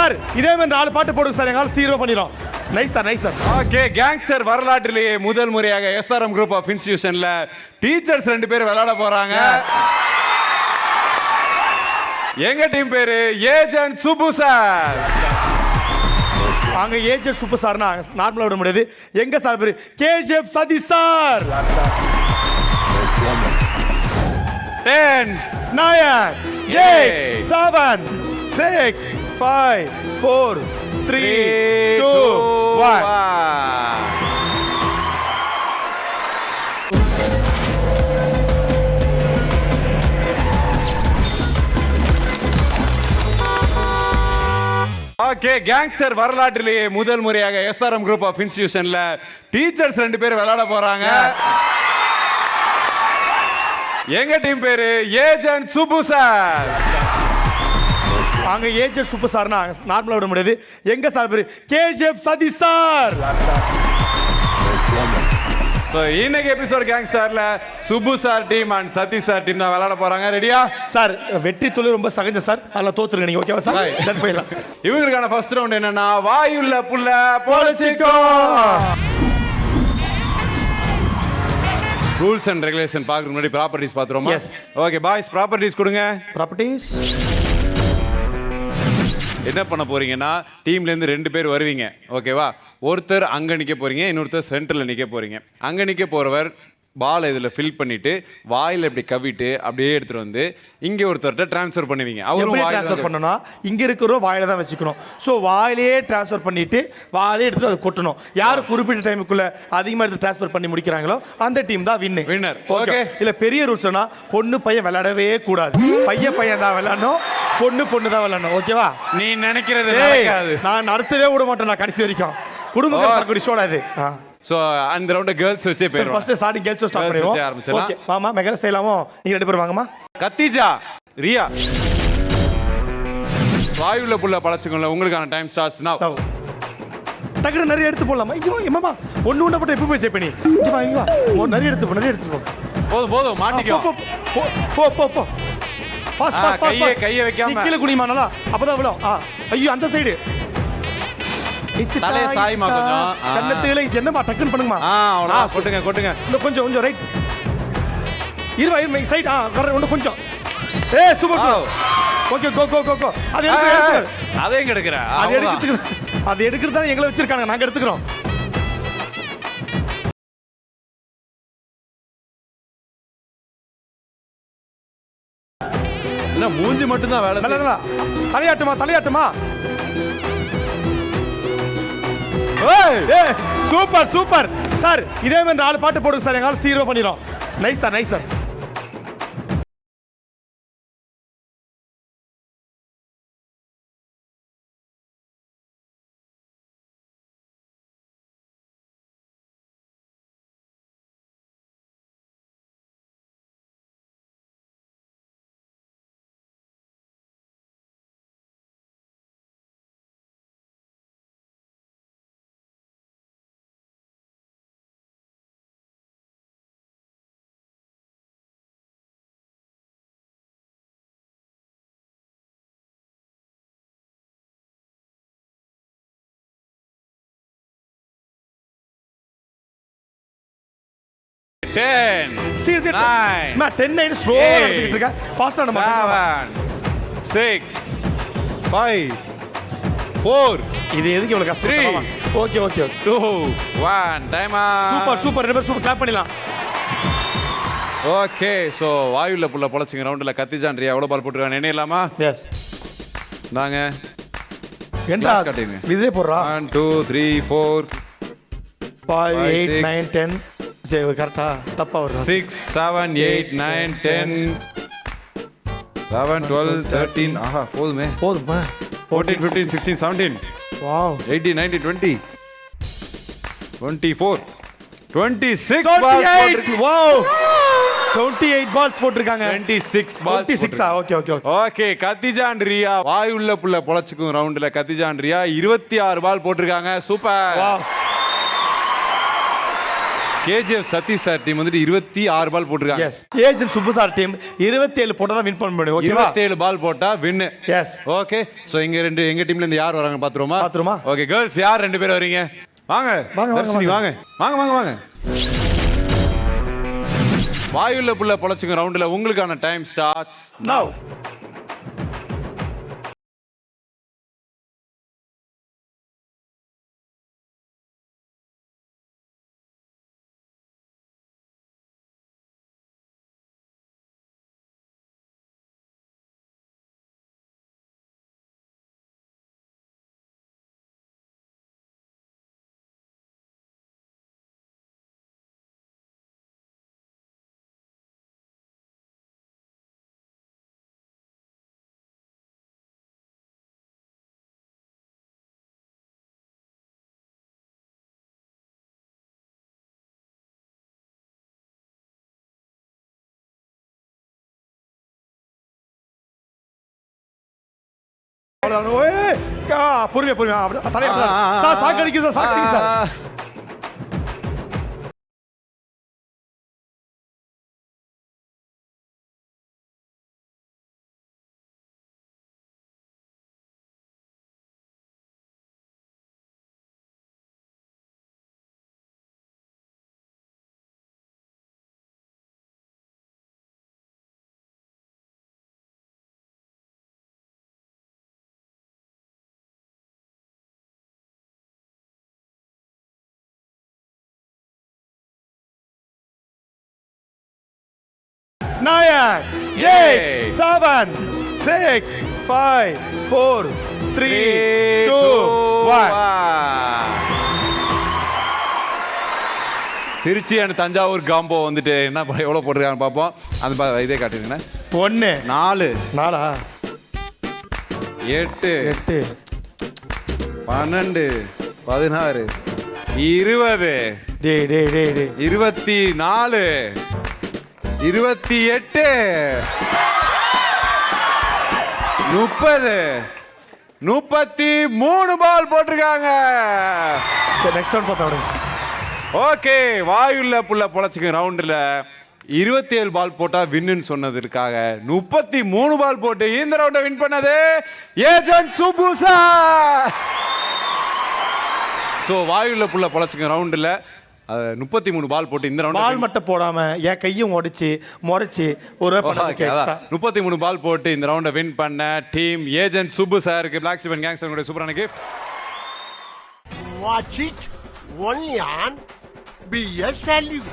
Sir இதே மாதிரி 4 பாட்டு போடுங்க சார், எங்களால் சீக்கிரம் பண்ணிடும். Nice sir, nice sir. Okay, gangster வரலாற்றிலேயே முதல் முறையாக எஸ்ஆர்எம் குரூப் ஆஃப் இன்ஸ்டிடியூஷன்ல டீச்சர்ஸ் 2 பேர் விளையாட போறாங்க. எங்க டீம் பேரு ஏஜென்ட் சுப்பு சார். அங்க ஏஜென்ட் சுப்பு சார்னா நார்மலா விட முடியாது. எங்க சார் பேரு KGF Sathi sir. 10 9 8 7 6 5 4 3 2 1. Okay, gangster வரலாற்றிலேயே முதல் முறையாக எஸ்ஆர்எம் குரூப் ஆஃப் இன்ஸ்டிடியூஷன்ல டீச்சர்ஸ் 2 பேர் விளையாட போறாங்க. எங்க டீம் பேரு ஏஜென்ட் சுப்பு சார். அங்க ஏஜென்ட் சுப்பு சார்னா நார்மலா விட முடியாது. எங்க சார் பேரு கேஜிஎஃப் சதி சார். சோ இன்னைக்கு எபிசோட் கேங்ஸ்டர்ல Subbu sir team and Sathi sir team தான் விளையாட போறாங்க. ரெடியா சார்? வெற்றி தொழில் ரொம்ப சகஜம் சார், அதில் தோத்துருங்க நீங்க. ஓகேவா சார்? டன் போயிடலாம். இவங்களுக்கான ஃபர்ஸ்ட் ரவுண்ட் என்னன்னா வாயுள்ள புள்ள பொழச்சிக்கோ. ரூல்ஸ் அண்ட் ரெகுலேஷன் பார்க்கறதுக்கு முன்னாடி ப்ராப்பர்ட்டிஸ் பார்த்துருவோமா? Yes. ஓகே பாய்ஸ், ப்ராப்பர்ட்டிஸ் கொடுங்க. ப்ராப்பர்ட்டிஸ் என்ன பண்ண போறீங்கன்னா டீம்ல இருந்து 2 பேர் வருவீங்க. ஓகேவா? ஒருத்தர் அங்க நிக்க போறீங்க, இன்னொருத்தர் சென்டர்ல நிக்க போறீங்க. அங்க நிக்க போறவர் பால் இதுல ஃபில் பண்ணிட்டு வாயில இப்படி கவிட்டு அப்படியே எடுத்துட்டு வந்து இங்க ஒருத்தர்ட்ட ட்ரான்ஸ்ஃபர் பண்ணுவீங்க. அவரும் ட்ரான்ஸ்ஃபர் பண்ணனும், இங்க இருக்கிற வாயில தான் வச்சுக்கணும். சோ வாயிலே ட்ரான்ஸ்ஃபர் பண்ணிட்டு வாயிலே எடுத்து அதை கொட்டணும். யார் குறிப்பிட்ட டைமுக்குள்ள அதிகமா எடுத்து ட்ரான்ஸ்ஃபர் பண்ணி முடிக்கிறாங்களோ அந்த டீம் தான் வின்னர். ஓகே, இல்ல பெரிய ரூல்ஸ்னா பொண்ணு பையன் விளையாடவே கூடாது. பையன் தான் விளையாடணும், பொண்ணு தான் விளையாடணும். ஓகேவா? நீ நினைக்கிறது நடக்காது. நான் நடத்தவே விட மாட்டேன். நான் கடைசி வரைக்கும் குடும்பம் ஷோடா இது. சோ அந்த ரவுண்ட கேர்ள்ஸ் வச்சே போயிரும். ஃபர்ஸ்ட் ஸ்டார்டிங் கேர்ள்ஸ் ஸ்டார்ட் பண்ணுவோம். ஓகே மாமா மெகர செய்யலாமோ? நீங்க 2 பேர் வாங்கம்மா. கத்திஜா, ரியா. வாயுள்ள புள்ள பழச்சுங்கள உங்களுக்கான டைம் ஸ்டார்ட்ஸ் நவ. டக்குனு நிறைய எடுத்து போடலாமா? ஐயோ மாமா ஒண்ணு போட்டு எப்போ போய் சேப்பனி. இங்க வா நிறைய எடுத்து போ. போதும் மாட்டிக்கோ. போ ஃபாஸ்ட் கையை வைக்காம கீழ குனிமா நல்லா, அப்பதான் விழும். ஐயோ அந்த சைடு தலைய சாய்மா கொஞ்சம். கண்ணத்துல என்னமா டக்குன்னு பண்ணுங்கமா. அவ்வளவுதான். கொட்டுங்க. இன்னும் கொஞ்சம் ரைட். இருமா சைடு. கரெக்ட். இன்னும் கொஞ்சம். சூப்பர். ஓகே கோ. அது எடுத்து அதையும் எடுக்கற. அது எடுக்கிறது தான் எங்களை வச்சிருக்காங்க, நாங்க எடுத்துக்கிறோம். என்ன மூஞ்சி மட்டும் தான் வேலை செய்யுது. தலையாட்டுமா. Super sir. இதே மாதிரி 4 பாட்டு போடுங்க சார், எங்களால் சீக்கிரம் பண்ணிடும். Nice sir. Ten, 9 ஸ்லோவா எடுத்துக்கிட்டு இருக்க. ஃபாஸ்டா நம்ம 7 6 5 4. இது எதுக்கு இவ்வளவு கஷ்டம்? Okay 2 1 time. சூப்பர் 2 பேர் சூப்பர் கிளாப் பண்ணிடலாம். ஓகே, சோ வாயுள்ள புள்ள பொழச்சிங்க ரவுண்ட்ல கத்திஜான் ரியா எவ்வளவு பால் போட்டுருக்காங்க நினைக்கலாமா? எஸ். நாங்க என்ன கட்டிங்க இதே போடுறா. 1 2 3 4 5 8 9 10. சரி கரெக்ட்டா? தப்பா வருது. 6 7 8 9 10 11 12 13. ஆஹா போதுமா 14 15 16 17. வாவ். 18 19 20 24 26 28. வாவ். 28 பால்ஸ் போட்டுருக்காங்க. 26 okay okay. Khadija and Riya வாயுள்ள புள்ள பொழச்சுக்கும் ரவுண்ட்ல கத்திஜா அண்ட் ரியா 26 பால் போட்டிருக்காங்க. Super. KGF Satish sir team வந்துட்டு 26 பால் போட்டிருக்காங்க. Yes. Agent Subbu sir team 27 போட்டா தான் வின் பண்ண முடியும். ஓகேவா? 27 பால் போட்டா வின். எஸ். ஓகே. சோ எங்க டீம்ல இருந்து யார் வராங்க பாத்துருமா? பாத்துருமா? ஓகே கேர்ள்ஸ் யார் 2 பேர் வரீங்க? வாங்க வாங்க தர்ஷினி வாங்க. வாங்க வாங்க வாங்க. வாயுல புள்ள பொளச்சுங்க ரவுண்ட்ல உங்களுக்கான டைம் ஸ்டார்ட்ஸ் நவ. பொறுமையா சார் சாக்கடிக்கு sir. Nine, 8, 7, 6, 5, 4, 3, 2, 1. Trichy and Thanjavur combo வந்துட்டு என்ன எவ்வளவு போட்டிருக்காங்க பாப்போம். அந்த இதே காட்டுங்க. 1 4 4 8 8 12 16 20 டேய் 24 28 30 33 பால் போட்டிருக்காங்க. சரி நெக்ஸ்ட் ரவுண்ட் பார்த்தா விடுங்க சார். ஓகே வாயுல புள்ள பொளச்சுங்க ரவுண்ட்ல 27 பால் போட்டா வின்னு சொன்னதற்காக 33 பால் போட்டு இந்த ரவுண்டை வின் பண்ணது ஏஜென்ட் சுப்பு சார். சோ வாயுல புள்ள பொளச்சுங்க ரவுண்ட்ல 33 பால் போட்டு இந்த ரவுண்ட் பால் மட்டும் போடாம என் கையும் உடைச்சு முறைச்சு ஒரு 33 பால் போட்டு இந்த ரவுண்டை வின் பண்ண டீம் ஏஜென்ட் சுப்பு சாருக்கு பிளாக் சிவன் கேங்ஸ்டர் சூப்பரான gift. Watch it only on BS Value.